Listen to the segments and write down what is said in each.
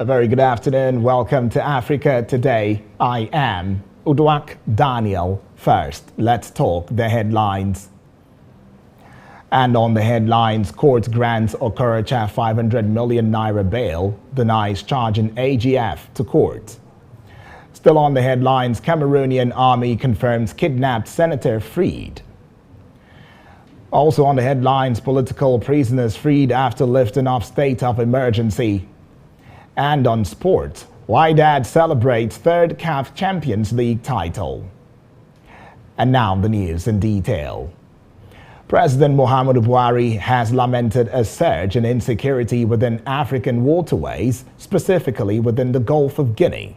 A very good afternoon. Welcome to Africa Today. I am Uduak Daniel. First, let's talk the headlines. And on the headlines, court grants Okorocha 500 million naira bail, denies charging AGF to court. Still on the headlines, Cameroonian army confirms kidnapped senator freed. Also on the headlines, political prisoners freed after lifting of state of emergency. And on sports, Wydad celebrates third CAF Champions League title. And now the news in detail. President Muhammadu Buhari has lamented a surge in insecurity within African waterways, specifically within the Gulf of Guinea.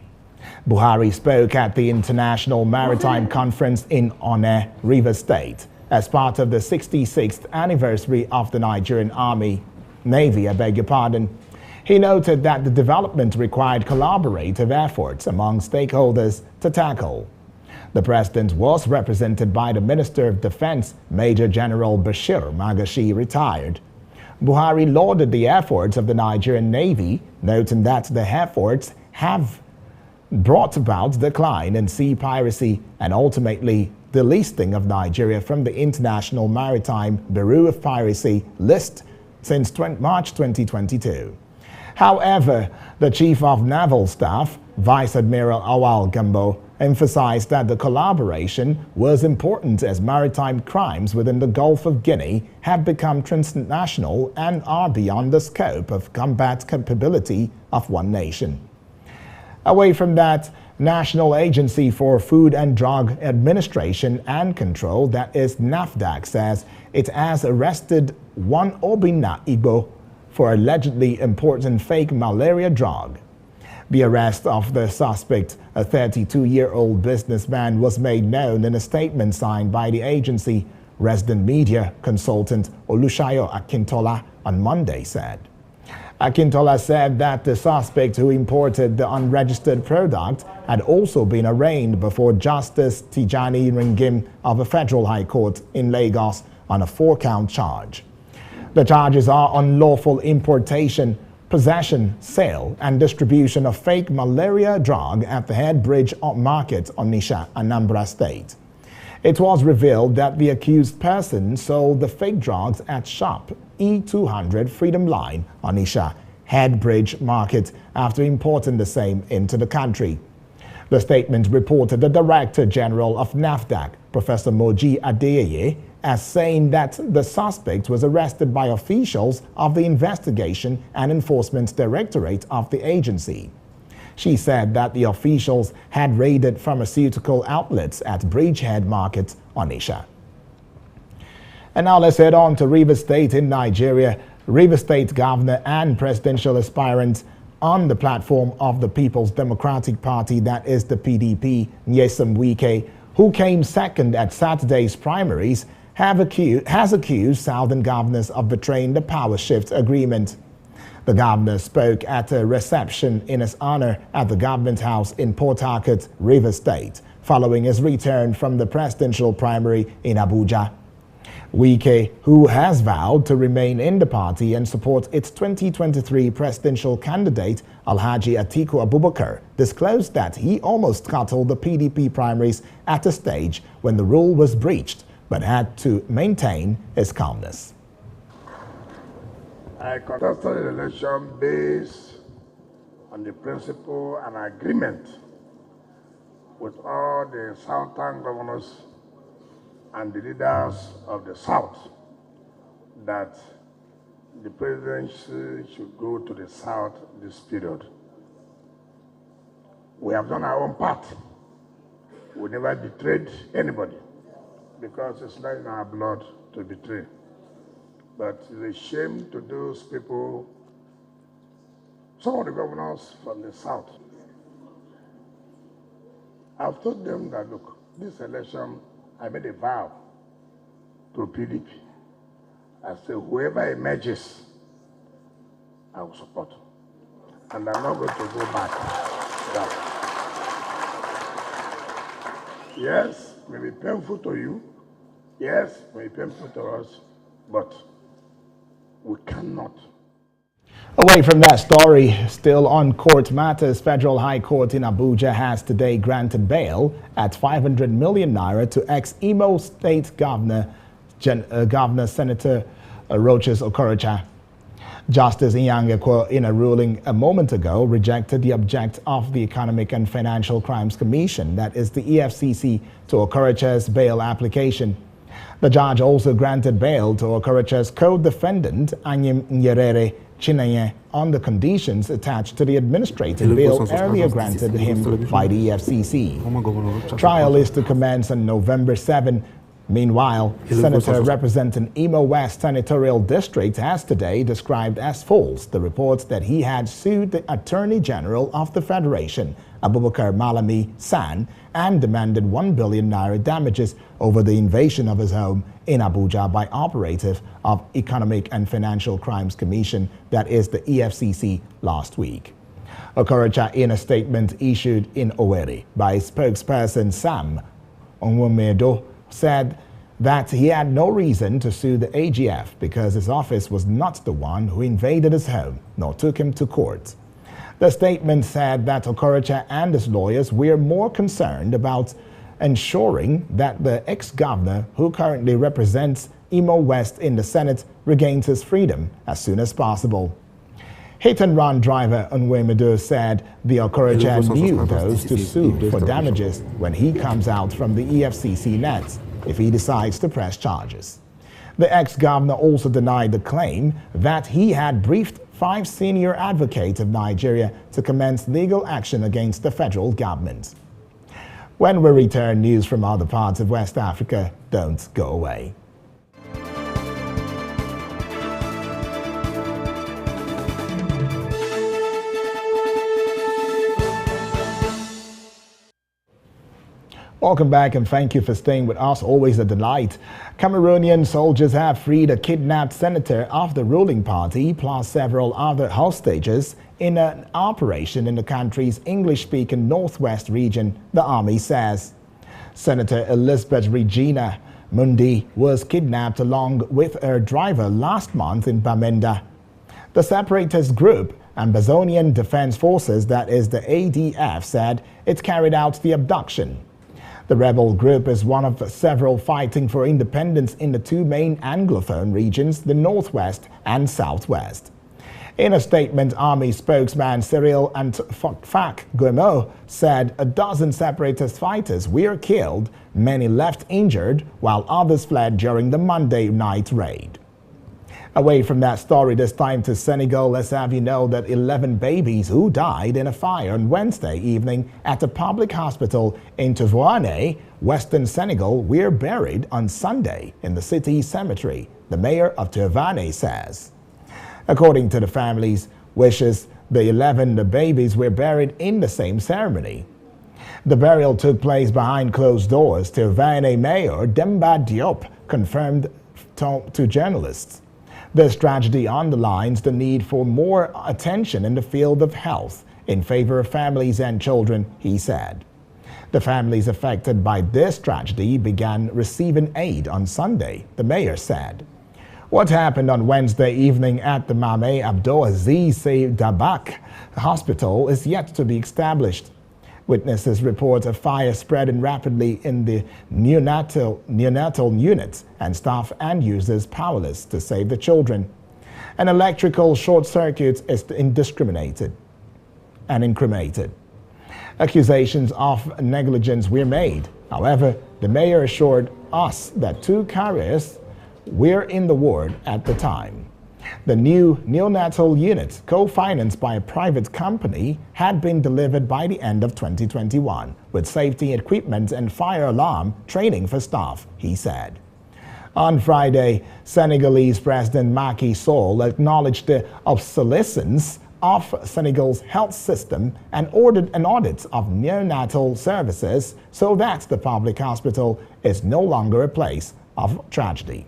Buhari spoke at the International Maritime Conference in Onne, Rivers State, as part of the 66th anniversary of the Nigerian Navy. He noted that the development required collaborative efforts among stakeholders to tackle. The president was represented by the Minister of Defense, Major General Bashir Magashi, retired. Buhari lauded the efforts of the Nigerian Navy, noting that the efforts have brought about decline in sea piracy and ultimately the listing of Nigeria from the International Maritime Bureau of Piracy list since March 2022. However, the Chief of Naval Staff, Vice Admiral Awal Gambo, emphasized that the collaboration was important as maritime crimes within the Gulf of Guinea have become transnational and are beyond the scope of combat capability of one nation. Away from that, National Agency for Food and Drug Administration and Control, that is NAFDAC, says it has arrested one Obinna Igbo for allegedly importing fake malaria drug. The arrest of the suspect, a 32-year-old businessman, was made known in a statement signed by the agency. Resident media consultant Olushayo Akintola on Monday said. Akintola said that the suspect who imported the unregistered product had also been arraigned before Justice Tijani Ringim of a federal high court in Lagos on a 4-count charge. The charges are unlawful importation, possession, sale, and distribution of fake malaria drug at the Head Bridge Market, Onitsha, Anambra State. It was revealed that the accused person sold the fake drugs at shop E200 Freedom Line, Onitsha, Head Bridge Market, after importing the same into the country. The statement reported the Director General of NAFDAC, Professor Moji Adeyeye, as saying that the suspect was arrested by officials of the Investigation and Enforcement Directorate of the agency. She said that the officials had raided pharmaceutical outlets at Bridgehead Market, Onitsha. And now let's head on to Rivers State in Nigeria. Rivers State Governor and presidential aspirant on the platform of the People's Democratic Party, that is the PDP, Nyesom Wike, who came second at Saturday's primaries, has accused Southern governors of betraying the power shift agreement. The governor spoke at a reception in his honor at the government house in Port Harcourt, Rivers State, following his return from the presidential primary in Abuja. Wike, who has vowed to remain in the party and support its 2023 presidential candidate, Alhaji Atiku Abubakar, disclosed that he almost scuttled the PDP primaries at a stage when the rule was breached, but had to maintain his calmness. I contested the election based on the principle and agreement with all the Southern governors and the leaders of the South that the presidency should go to the South this period. We have done our own part. We never betrayed anybody because it's not in our blood to betray. But it's a shame to those people, some of the governors from the South. I've told them that, look, this election, I made a vow to PDP. I said, whoever emerges, I will support. And I'm not going to go back to that. Yes, it may be painful to you. Yes, it may be painful to us, but we cannot. Away from that story, still on court matters, Federal High Court in Abuja has today granted bail at 500 million naira to ex-Imo State Governor, Senator Rochas Okorocha. Justice Inyang, in a ruling a moment ago, rejected the object of the Economic and Financial Crimes Commission, that is the EFCC, to Okorocha's bail application. The judge also granted bail to Okorocha's co-defendant, Anyim Nyerere Chinenye, on the conditions attached to the administrative bail earlier granted him by the EFCC. Trial is to commence on November 7. Meanwhile, Senator representing Imo West Senatorial District has today described as false the reports that he had sued the Attorney General of the Federation, Abubakar Malami San, and demanded 1 billion naira damages over the invasion of his home in Abuja by operative of Economic and Financial Crimes Commission, that is the EFCC, last week. Okorocha, in a statement issued in Owerri by spokesperson Sam Onwomedo, said that he had no reason to sue the AGF because his office was not the one who invaded his home nor took him to court. The statement said that Okorocha and his lawyers were more concerned about ensuring that the ex-governor, who currently represents Imo West in the Senate, regains his freedom as soon as possible. Hit-and-run driver Onwomedo said the Okorocha knew those to sue for damages when he comes out from the EFCC net if he decides to press charges. The ex-governor also denied the claim that he had briefed 5 senior advocates of Nigeria to commence legal action against the federal government. When we return, news from other parts of West Africa. Don't go away. Welcome back and thank you for staying with us. Always a delight. Cameroonian soldiers have freed a kidnapped senator of the ruling party plus several other hostages in an operation in the country's English-speaking northwest region, the army says. Senator Elizabeth Regina Mundi was kidnapped along with her driver last month in Bamenda. The separatist group, Ambazonian Defense Forces, that is the ADF, said it carried out the abduction. The rebel group is one of several fighting for independence in the 2 main Anglophone regions, the Northwest and Southwest. In a statement, Army spokesman Cyril Antfak Gomo said a dozen separatist fighters were killed, many left injured, while others fled during the Monday night raid. Away from that story, this time to Senegal, let's have you know that 11 babies who died in a fire on Wednesday evening at a public hospital in Tavoane, Western Senegal, were buried on Sunday in the city's cemetery, the mayor of Tavoane says. According to the family's wishes, the 11 babies were buried in the same ceremony. The burial took place behind closed doors, Tavoane Mayor Demba Diop confirmed to journalists. This tragedy underlines the need for more attention in the field of health in favor of families and children, he said. The families affected by this tragedy began receiving aid on Sunday, the mayor said. What happened on Wednesday evening at the Mame Abdou Aziz Sy Dabakh Hospital is yet to be established. Witnesses report a fire spreading rapidly in the neonatal unit and staff and users powerless to save the children. An electrical short circuit is indiscriminated and incriminated. Accusations of negligence were made. However, the mayor assured us that 2 carriers were in the ward at the time. The new neonatal unit, co-financed by a private company, had been delivered by the end of 2021, with safety equipment and fire alarm training for staff, he said. On Friday, Senegalese President Macky Sall acknowledged the obsolescence of Senegal's health system and ordered an audit of neonatal services so that the public hospital is no longer a place of tragedy.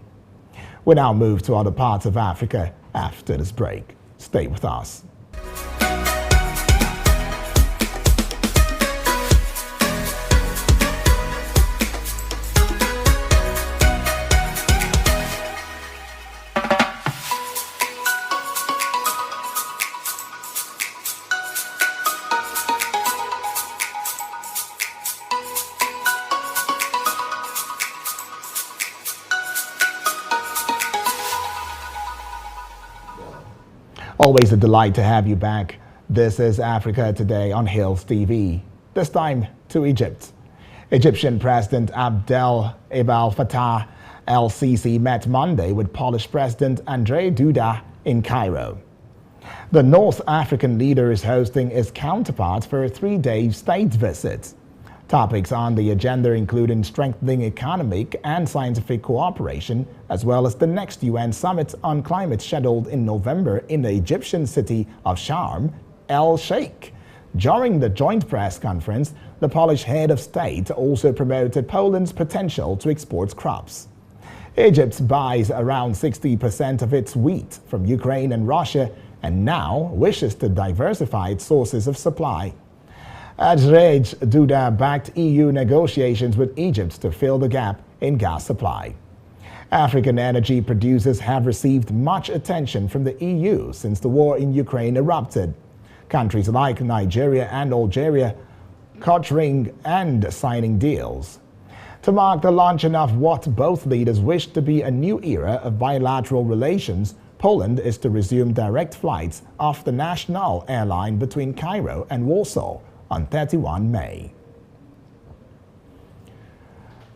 We now move to other parts of Africa after this break. Stay with us. Always a delight to have you back. This is Africa Today on Hills TV. This time to Egypt. Egyptian President Abdel Fattah el-Sisi met Monday with Polish President Andrzej Duda in Cairo. The North African leader is hosting his counterpart for a 3-day state visit. Topics on the agenda including strengthening economic and scientific cooperation, as well as the next UN summit on climate scheduled in November in the Egyptian city of Sharm el-Sheikh. During the joint press conference, the Polish head of state also promoted Poland's potential to export crops. Egypt buys around 60% of its wheat from Ukraine and Russia and now wishes to diversify its sources of supply. Andrzej Duda backed EU negotiations with Egypt to fill the gap in gas supply. African energy producers have received much attention from the EU since the war in Ukraine erupted. Countries like Nigeria and Algeria cautioning and signing deals. To mark the launching of what both leaders wish to be a new era of bilateral relations, Poland is to resume direct flights off the national airline between Cairo and Warsaw on 31 May.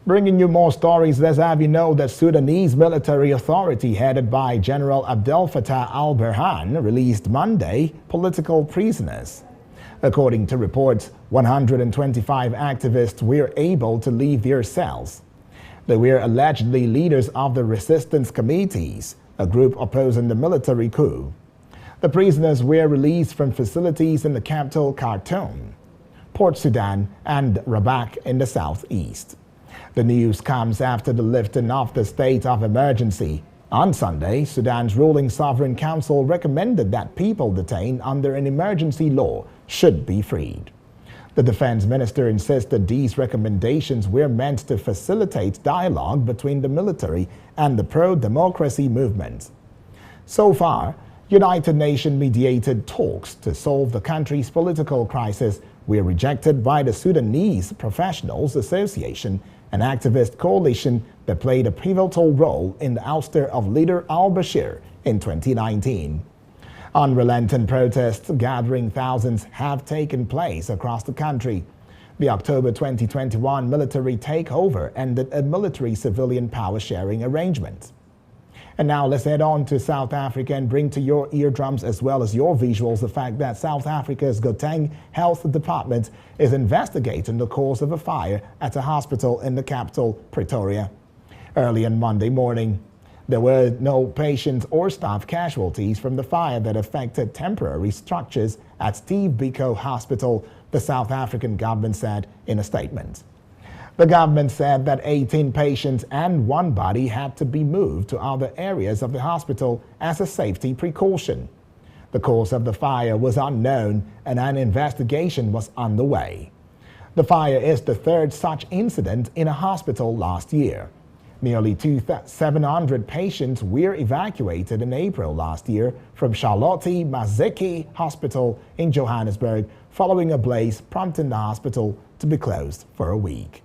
Bringing you more stories, let's have you know that Sudanese military authority headed by General Abdel Fattah al-Burhan released Monday political prisoners. According to reports, 125 activists were able to leave their cells. They were allegedly leaders of the resistance committees, a group opposing the military coup. The prisoners were released from facilities in the capital Khartoum, Port Sudan, and Rabat in the southeast. The news comes after the lifting of the state of emergency. On Sunday, Sudan's ruling Sovereign Council recommended that people detained under an emergency law should be freed. The defense minister insisted these recommendations were meant to facilitate dialogue between the military and the pro-democracy movement. So far, United Nations-mediated talks to solve the country's political crisis were rejected by the Sudanese Professionals Association, an activist coalition that played a pivotal role in the ouster of leader al-Bashir in 2019. Unrelenting protests gathering thousands have taken place across the country. The October 2021 military takeover ended a military-civilian power-sharing arrangement. And now let's head on to South Africa and bring to your eardrums as well as your visuals the fact that South Africa's Gauteng Health Department is investigating the cause of a fire at a hospital in the capital, Pretoria. Early on Monday morning, there were no patients or staff casualties from the fire that affected temporary structures at Steve Biko Hospital, the South African government said in a statement. The government said that 18 patients and one body had to be moved to other areas of the hospital as a safety precaution. The cause of the fire was unknown and an investigation was underway. The fire is the third such incident in a hospital last year. Nearly 700 patients were evacuated in April last year from Charlotte Mazeki Hospital in Johannesburg following a blaze prompting the hospital to be closed for a week.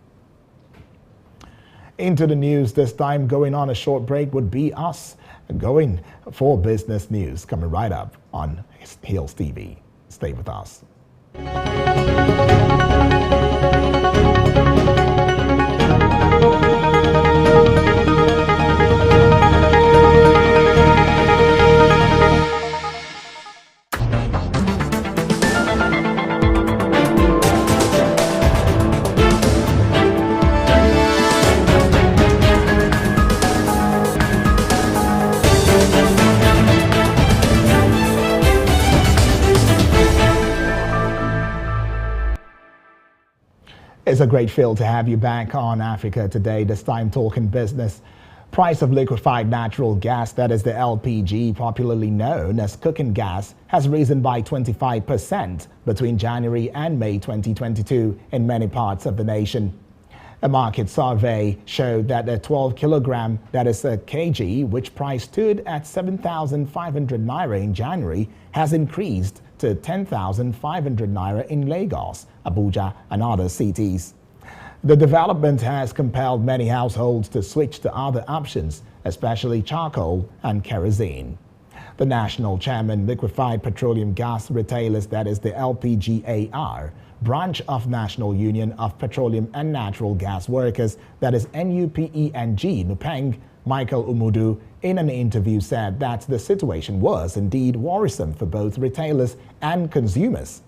Into the news this time, going on a short break would be us going for business news coming right up on Hills TV. Stay with us. It's a great feel to have you back on Africa Today, this time talking business. Price of liquefied natural gas, that is the LPG, popularly known as cooking gas, has risen by 25% between January and May 2022 in many parts of the nation. A market survey showed that a 12 kilogram, that is a kg, which price stood at 7,500 naira in January, has increased to 10,500 naira in Lagos, Abuja, and other cities. The development has compelled many households to switch to other options, especially charcoal and kerosene. The national chairman, Liquefied Petroleum Gas Retailers, that is the LPGAR, branch of National Union of Petroleum and Natural Gas Workers, that is NUPENG, NUPENG, Michael Umudu, in an interview said that the situation was indeed worrisome for both retailers and consumers.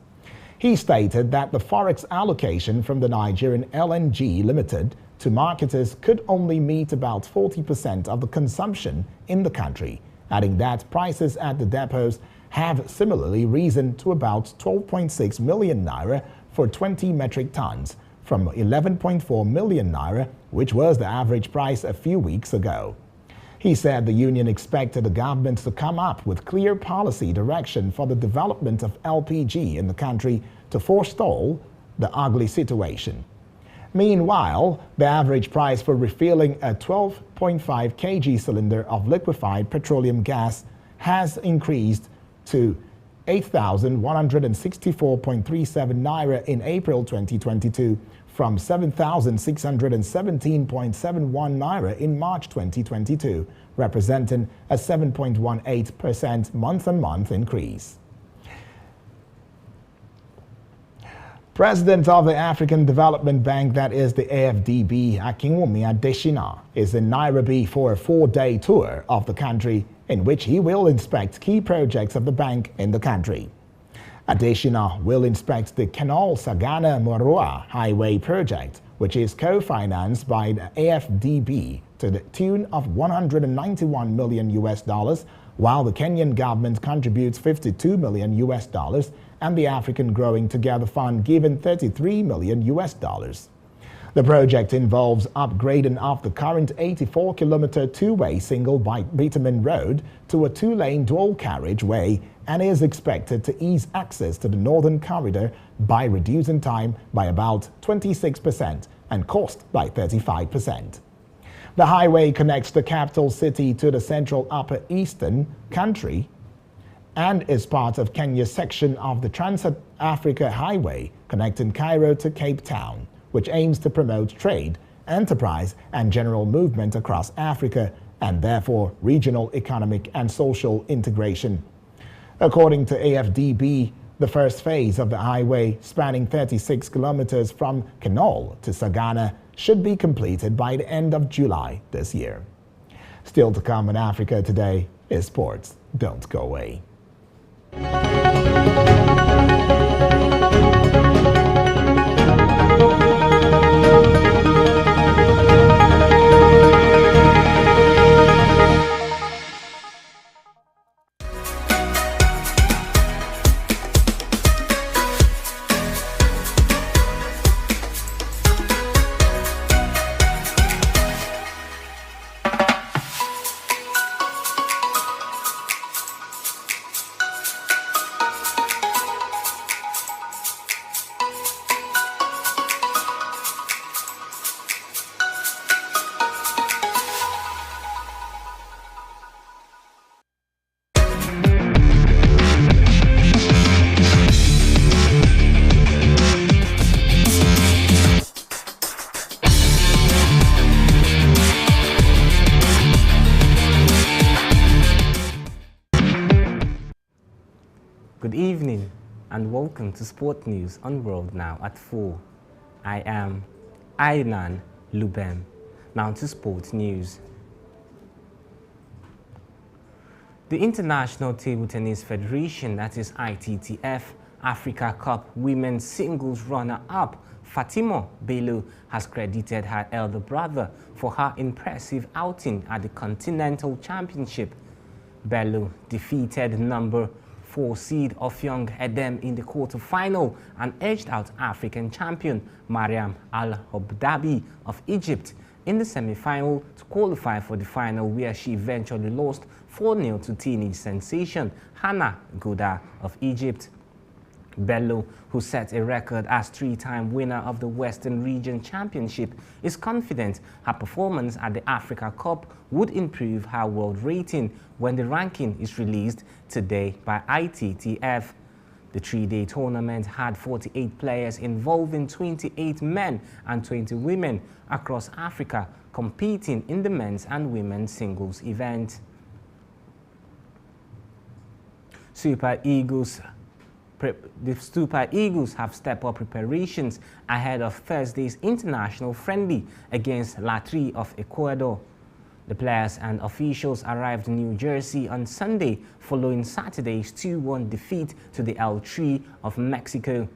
He stated that the forex allocation from the Nigerian LNG Limited to marketers could only meet about 40% of the consumption in the country, adding that prices at the depots have similarly risen to about 12.6 million naira for 20 metric tons, from 11.4 million naira, which was the average price a few weeks ago. He said the union expected the government to come up with clear policy direction for the development of LPG in the country to forestall the ugly situation. Meanwhile, the average price for refilling a 12.5 kg cylinder of liquefied petroleum gas has increased to 8,164.37 naira in April 2022 from 7,617.71 naira in March 2022, representing a 7.18% month-on-month increase. President of the African Development Bank, that is the AFDB, Akinwumi Adesina, is in Nairobi for a 4-day tour of the country in which he will inspect key projects of the bank in the country. Adesina will inspect the Canal Sagana-Marua Highway project, which is co-financed by the AFDB to the tune of $191 million, while the Kenyan government contributes $52 million and the African Growing Together Fund given $33 million. The project involves upgrading of the current 84-kilometer two-way single bitumen road to a 2-lane dual carriageway and is expected to ease access to the northern corridor by reducing time by about 26% and cost by 35%. The highway connects the capital city to the central upper eastern country and is part of Kenya's section of the Trans-Africa Highway connecting Cairo to Cape Town, which aims to promote trade, enterprise, and general movement across Africa and therefore regional economic and social integration. According to AFDB, the first phase of the highway, spanning 36 kilometers from Canal to Sagana, should be completed by the end of July this year. Still to come in Africa Today is sports. Don't go away. Good evening and welcome to Sport News on World Now at 4. I am Ainan Lubem. Now to Sport News. The International Table Tennis Federation, that is ITTF, Africa Cup Women's Singles runner-up Fatima Bello has credited her elder brother for her impressive outing at the Continental Championship. Bello defeated number 4 seed Ofyong Edem in the quarter-final and edged out African champion Mariam Al-Hobdabi of Egypt in the semi-final to qualify for the final, where she eventually lost 4-0 to teenage sensation Hannah Gouda of Egypt. Bello, who set a record as 3-time winner of the Western Region Championship, is confident her performance at the Africa Cup would improve her world rating when the ranking is released today by ITTF. The 3-day tournament had 48 players involving 28 men and 20 women across Africa competing in the men's and women's singles event. The Super Eagles have stepped up preparations ahead of Thursday's international friendly against La Tri of Ecuador. The players and officials arrived in New Jersey on Sunday following Saturday's 2-1 defeat to the El Tri of Mexico.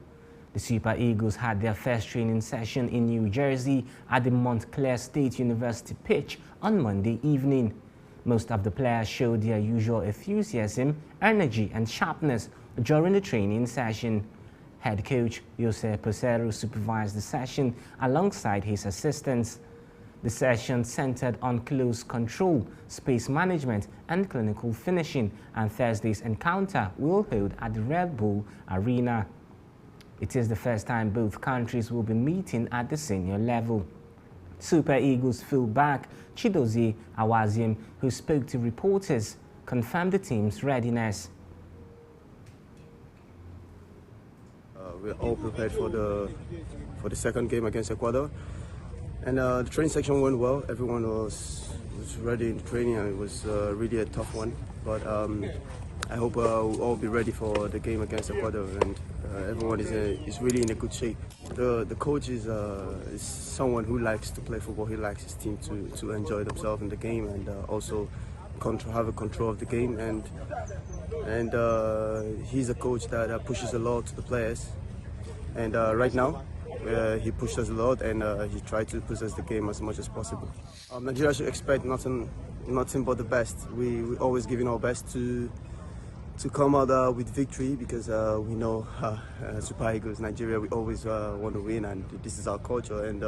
The Super Eagles had their first training session in New Jersey at the Montclair State University pitch on Monday evening. Most of the players showed their usual enthusiasm, energy and sharpness during the training session. Head coach Jose Pesero supervised the session alongside his assistants. The session centered on close control, space management and clinical finishing, and Thursday's encounter will hold at the Red Bull Arena. It is the first time both countries will be meeting at the senior level. Super Eagles fullback Chidozie Awaziem, who spoke to reporters, confirmed the team's readiness. We're all prepared for the second game against Ecuador, and the training section went well. Everyone was ready in training, and it was really a tough one. But I hope we'll all be ready for the game against Ecuador, and everyone is really in a good shape. The coach is someone who likes to play football. He likes his team to enjoy themselves in the game, and also have a control of the game. And he's a coach that pushes a lot to the players. And right now, he pushed us a lot, and he tried to possess the game as much as possible. Nigeria should expect nothing but the best. We always giving our best to come out with victory, because we know Super Eagles, Nigeria, we always want to win, and this is our culture, and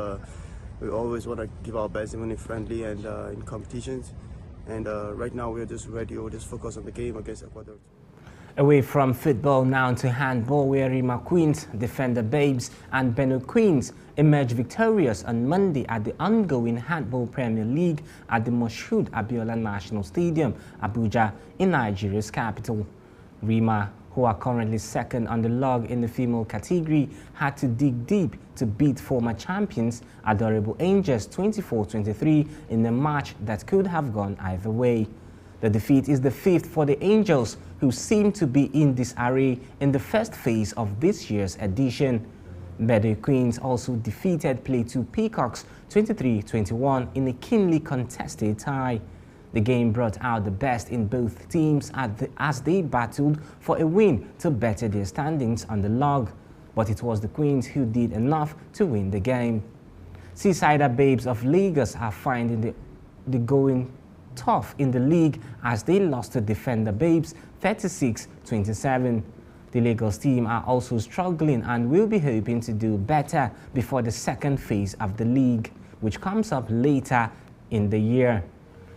we always want to give our best, even in friendly and in competitions. And right now we're just ready. We'll just focus on the game against Ecuador. Away from football now to handball, where Rima Queens, Defender Babes and Benue Queens emerged victorious on Monday at the ongoing Handball Premier League at the Moshood Abiola National Stadium, Abuja, in Nigeria's capital. Rima, who are currently second on the log in the female category, had to dig deep to beat former champions Adorable Angels 24-23 in a match that could have gone either way. The defeat is the fifth for the Angels, who seem to be in disarray in the first phase of this year's edition. Benue Queens also defeated Plateau Peacocks 23-21 in a keenly contested tie. The game brought out the best in both teams as they battled for a win to better their standings on the log, but it was the Queens who did enough to win the game. Seasider Babes of Lagos are finding the going tough in the league as they lost to Defender Babes 36-27. The Lagos team are also struggling and will be hoping to do better before the second phase of the league, which comes up later in the year.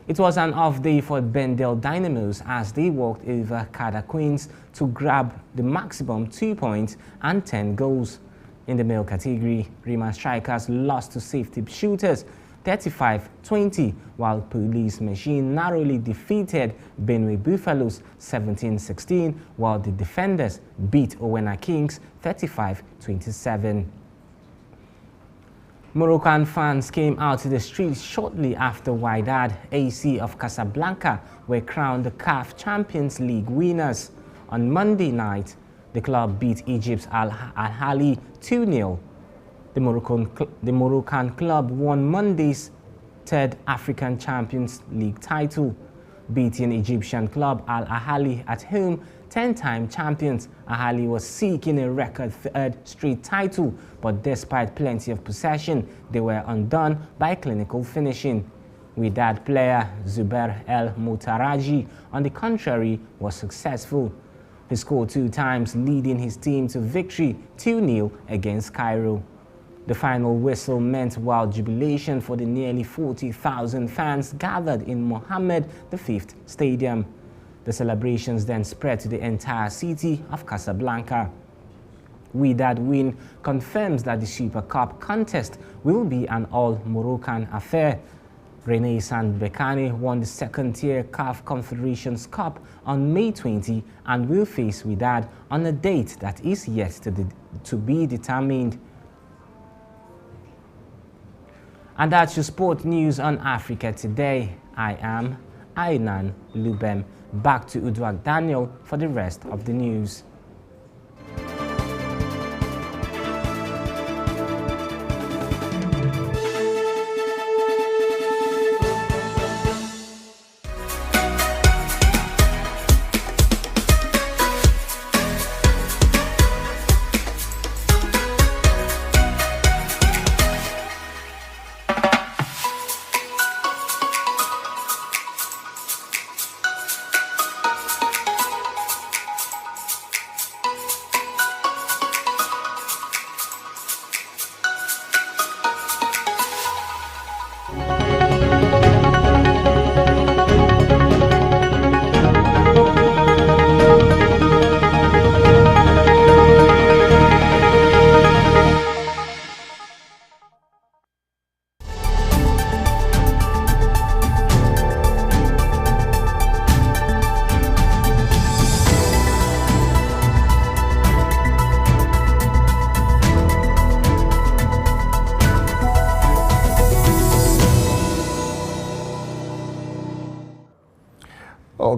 It was an off day for Bendel Dynamos as they walked over Kada Queens to grab the maximum 2 points and 10 goals. In the male category, Rima Strikers lost to Safety Shooters 35-20, while Police Machine narrowly defeated Benue Buffaloes 17-16, while the Defenders beat Owena Kings 35-27. Moroccan fans came out to the streets shortly after Wydad AC of Casablanca were crowned the CAF Champions League winners. On Monday night, the club beat Egypt's Al Ahly 2-0. The Moroccan club won Monday's third African Champions League title, beating Egyptian club Al Ahly at home. 10-time champions, Ahly was seeking a record third straight title, but despite plenty of possession, they were undone by clinical finishing. Wydad player Zubair El Moutaraji, on the contrary, was successful. He scored 2 times, leading his team to victory 2-0 against Cairo. The final whistle meant wild jubilation for the nearly 40,000 fans gathered in Mohammed V Stadium. The celebrations then spread to the entire city of Casablanca. Wydad win confirms that the Super Cup contest will be an all-Moroccan affair. Renaissance Berkane won the second-tier CAF Confederations Cup on May 20 and will face Wydad on a date that is yet to be determined. And that's your sport news on Africa Today. I am Ainan Lubem. Back to Uduak Daniel for the rest of the news.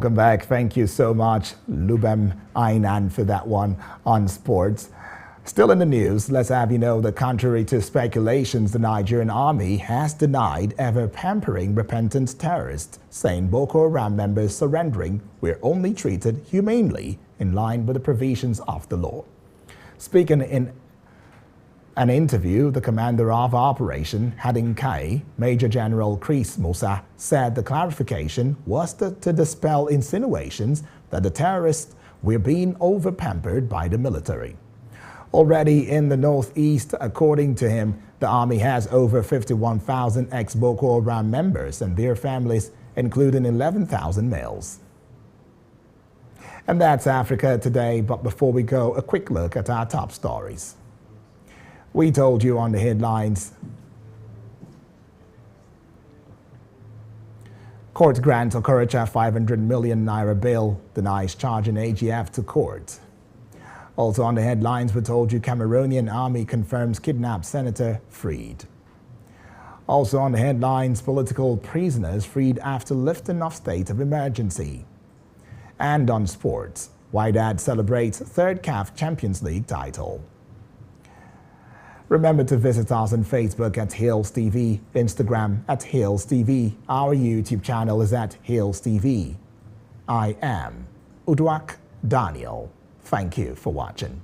Welcome back. Thank you so much, Lubem Ainan, for that one on sports. Still in the news, let's have you know that contrary to speculations, the Nigerian army has denied ever pampering repentant terrorists, saying Boko Haram members surrendering were only treated humanely in line with the provisions of the law. Speaking in an interview, the commander of Operation Hadinkai, Major General Chris Musa, said the clarification was to dispel insinuations that the terrorists were being over-pampered by the military. Already in the northeast, according to him, the army has over 51,000 ex-Boko Haram members and their families, including 11,000 males. And that's Africa Today, but before we go, a quick look at our top stories. We told you on the headlines. Court grants Okorocha 500 million naira bail, denies charging AGF to court. Also on the headlines, we told you Cameroonian army confirms kidnapped senator freed. Also on the headlines, political prisoners freed after lifting of state of emergency. And on sports, Wydad celebrates third CAF Champions League title. Remember to visit us on Facebook at Hales TV, Instagram at Hales TV. Our YouTube channel is at Hales TV. I am Uduak Daniel. Thank you for watching.